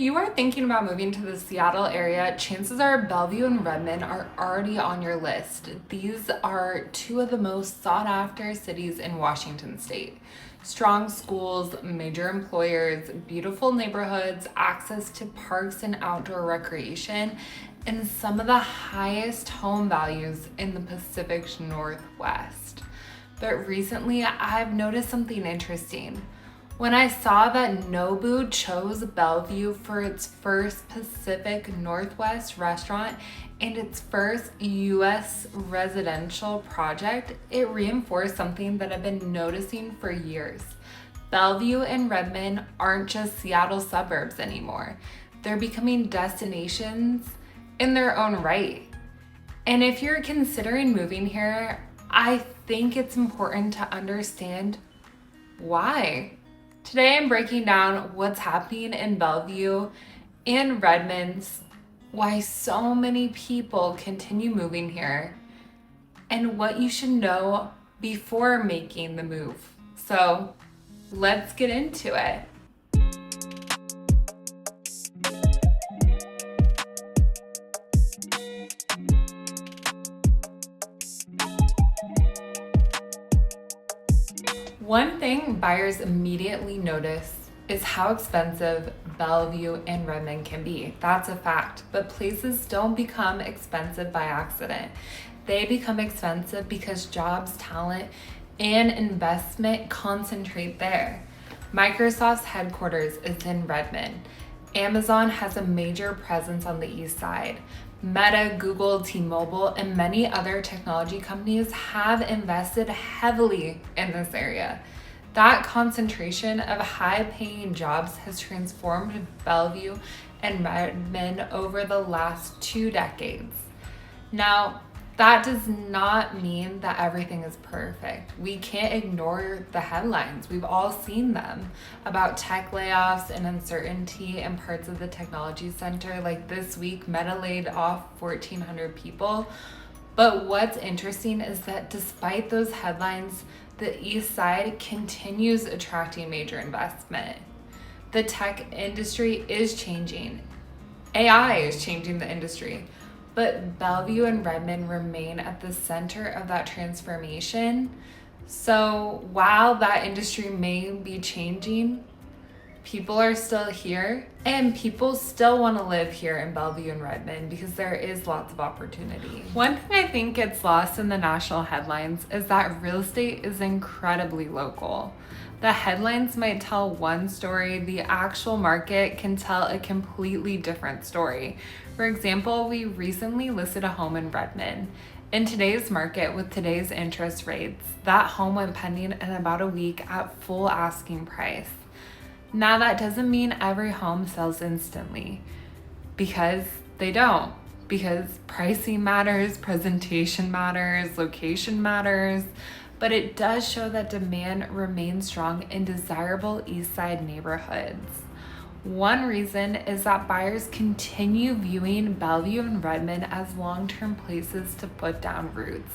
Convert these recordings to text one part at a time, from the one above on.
You are thinking about moving to the Seattle area, chances are Bellevue and Redmond are already on your list. These are two of the most sought after cities in Washington state. Strong schools, major employers, beautiful neighborhoods, access to parks and outdoor recreation, and some of the highest home values in the Pacific Northwest. But recently, I've noticed something interesting. When I saw that Nobu chose Bellevue for its first Pacific Northwest restaurant and its first US residential project, it reinforced something that I've been noticing for years. Bellevue and Redmond aren't just Seattle suburbs anymore. They're becoming destinations in their own right. And if you're considering moving here, I think it's important to understand why. Today I'm breaking down what's happening in Bellevue and Redmond, why so many people continue moving here, and what you should know before making the move. So let's get into it. One thing buyers immediately notice is how expensive Bellevue and Redmond can be. That's a fact. But places don't become expensive by accident. They become expensive because jobs, talent, and investment concentrate there. Microsoft's headquarters is in Redmond. Amazon has a major presence on the Eastside. Meta, Google, T-Mobile, and many other technology companies have invested heavily in this area. That concentration of high-paying jobs has transformed Bellevue and Redmond over the last 2 decades. Now, that does not mean that everything is perfect. We can't ignore the headlines. We've all seen them about tech layoffs and uncertainty in parts of the technology center. Like this week, Meta laid off 1,400 people. But what's interesting is that despite those headlines, the East Side continues attracting major investment. The tech industry is changing. AI is changing the industry. But Bellevue and Redmond remain at the center of that transformation. So while that industry may be changing, people are still here and people still want to live here in Bellevue and Redmond because there is lots of opportunity. One thing I think gets lost in the national headlines is that real estate is incredibly local. The headlines might tell one story, the actual market can tell a completely different story. For example, we recently listed a home in Redmond. In today's market, with today's interest rates, that home went pending in about a week at full asking price. Now, that doesn't mean every home sells instantly, because they don't. Because pricing matters, presentation matters, location matters, but it does show that demand remains strong in desirable Eastside neighborhoods. One reason is that buyers continue viewing Bellevue and Redmond as long-term places to put down roots.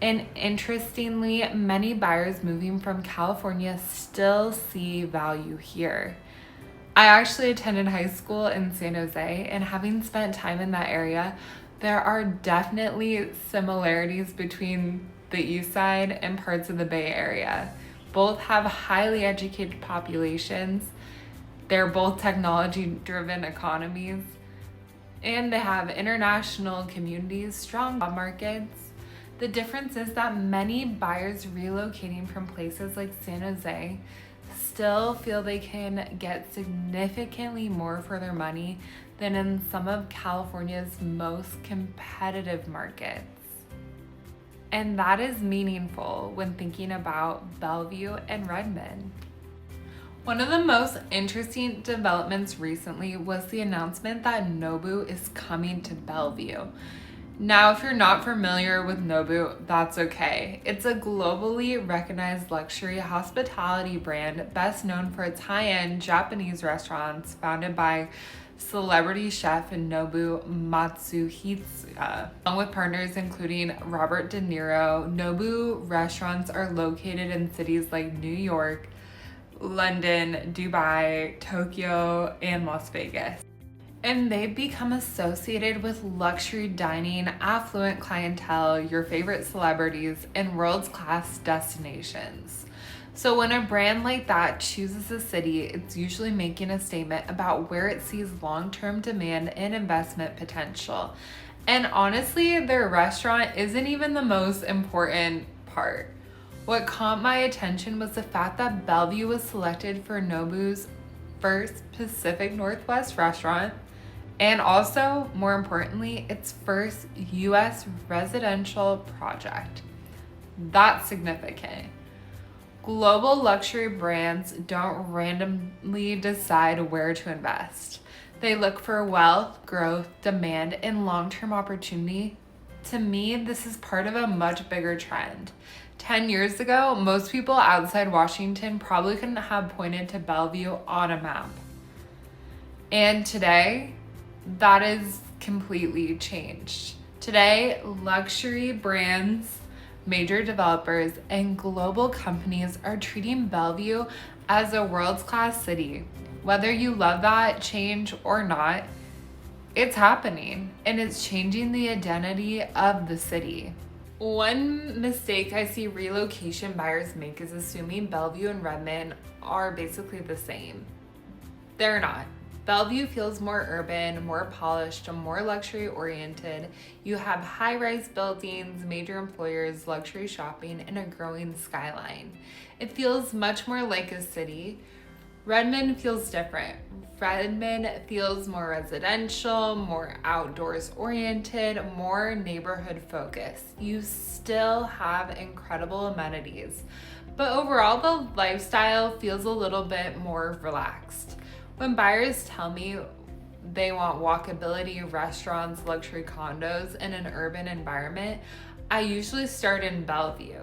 And interestingly, many buyers moving from California still see value here. I actually attended high school in San Jose, and having spent time in that area, there are definitely similarities between the East Side and parts of the Bay Area. Both have highly educated populations. They're both technology-driven economies, and they have international communities, strong job markets. The difference is that many buyers relocating from places like San Jose still feel they can get significantly more for their money than in some of California's most competitive markets. And that is meaningful when thinking about Bellevue and Redmond. One of the most interesting developments recently was the announcement that Nobu is coming to Bellevue. Now, if you're not familiar with Nobu, that's okay. It's a globally recognized luxury hospitality brand best known for its high-end Japanese restaurants founded by celebrity chef Nobu Matsuhisa. Along with partners including Robert De Niro, Nobu restaurants are located in cities like New York, London, Dubai, Tokyo, and Las Vegas. And they've become associated with luxury dining, affluent clientele, your favorite celebrities, and world-class destinations. So when a brand like that chooses a city, it's usually making a statement about where it sees long-term demand and investment potential. And honestly, their restaurant isn't even the most important part. What caught my attention was the fact that Bellevue was selected for Nobu's first Pacific Northwest restaurant, and also, more importantly, its first US residential project. That's significant. Global luxury brands don't randomly decide where to invest. They look for wealth, growth, demand, and long-term opportunity. To me, this is part of a much bigger trend. 10 years ago, most people outside Washington probably couldn't have pointed to Bellevue on a map. And today, that is completely changed. Today, luxury brands, major developers, and global companies are treating Bellevue as a world-class city. Whether you love that change or not, it's happening, and it's changing the identity of the city. One mistake I see relocation buyers make is assuming Bellevue and Redmond are basically the same. They're not. Bellevue feels more urban, more polished, and more luxury oriented. You have high-rise buildings, major employers, luxury shopping, and a growing skyline. It feels much more like a city. Redmond feels different. Redmond feels more residential, more outdoors oriented, more neighborhood focused. You still have incredible amenities, but overall the lifestyle feels a little bit more relaxed. When buyers tell me they want walkability, restaurants, luxury condos, in an urban environment, I usually start in Bellevue.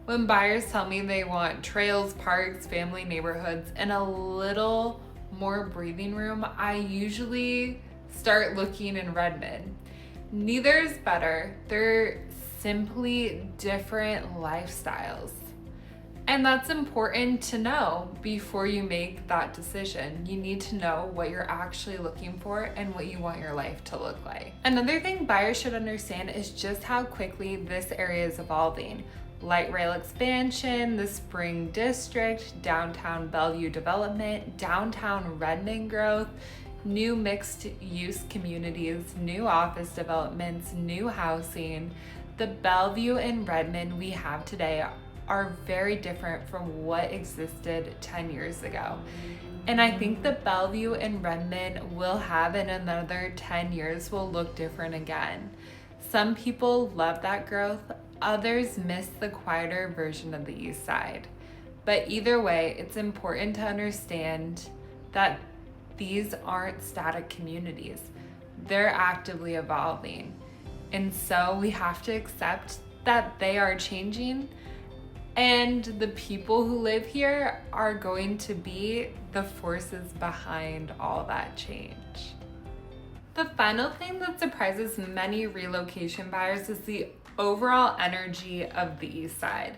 When buyers tell me they want trails, parks, family neighborhoods, and a little more breathing room, I usually start looking in Redmond. Neither is better. They're simply different lifestyles. And that's important to know before you make that decision. You need to know what you're actually looking for and what you want your life to look like. Another thing buyers should understand is just how quickly this area is evolving. Light rail expansion, the Spring District, downtown Bellevue development, downtown Redmond growth, new mixed-use communities, new office developments, new housing. The Bellevue and Redmond we have today are very different from what existed 10 years ago. And I think the Bellevue and Redmond we'll have in another 10 years will look different again. Some people love that growth, others miss the quieter version of the Eastside. But either way, it's important to understand that these aren't static communities. They're actively evolving. And so we have to accept that they are changing, and the people who live here are going to be the forces behind all that change. The final thing that surprises many relocation buyers is the overall energy of the Eastside.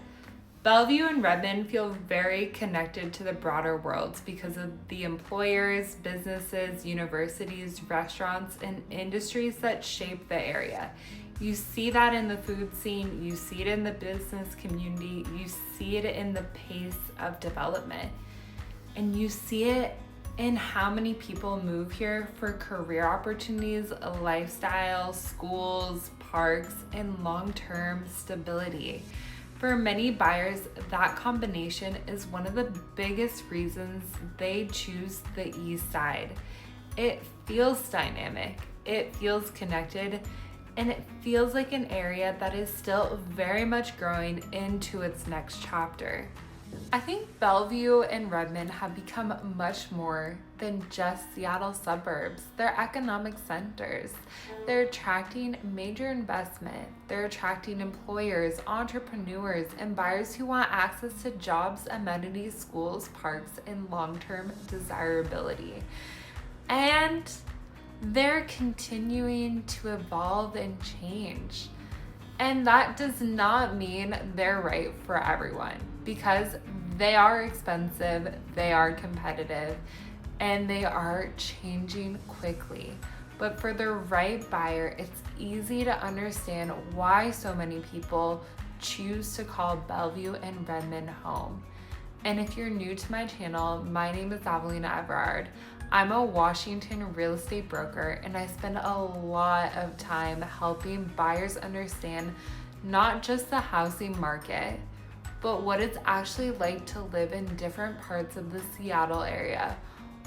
Bellevue and Redmond feel very connected to the broader world because of the employers, businesses, universities, restaurants, and industries that shape the area. You see that in the food scene, you see it in the business community, you see it in the pace of development, and you see it in how many people move here for career opportunities, lifestyle, schools, parks, and long-term stability. For many buyers, that combination is one of the biggest reasons they choose the East Side. It feels dynamic, it feels connected, and it feels like an area that is still very much growing into its next chapter. I think Bellevue and Redmond have become much more than just Seattle suburbs. They're economic centers. They're attracting major investment. They're attracting employers, entrepreneurs, and buyers who want access to jobs, amenities, schools, parks, and long-term desirability. And they're continuing to evolve and change. And that does not mean they're right for everyone, because They are expensive, they are competitive, and they are changing quickly. But for the right buyer, it's easy to understand why so many people choose to call Bellevue and Redmond home. And if you're new to my channel, my name is Avelina Everard. I'm a Washington real estate broker, and I spend a lot of time helping buyers understand not just the housing market, but what it's actually like to live in different parts of the Seattle area.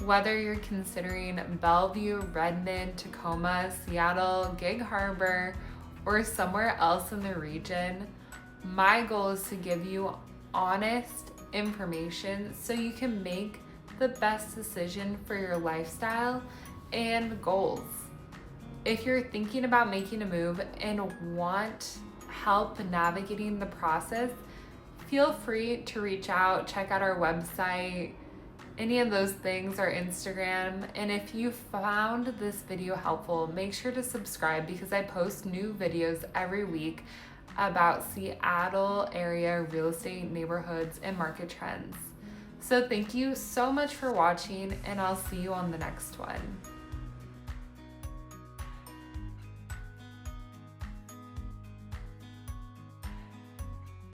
Whether you're considering Bellevue, Redmond, Tacoma, Seattle, Gig Harbor, or somewhere else in the region, my goal is to give you honest information so you can make the best decision for your lifestyle and goals. If you're thinking about making a move and want help navigating the process, feel free to reach out, check out our website, any of those things, our Instagram. And if you found this video helpful, make sure to subscribe because I post new videos every week about Seattle area real estate neighborhoods and market trends. So thank you so much for watching, and I'll see you on the next one.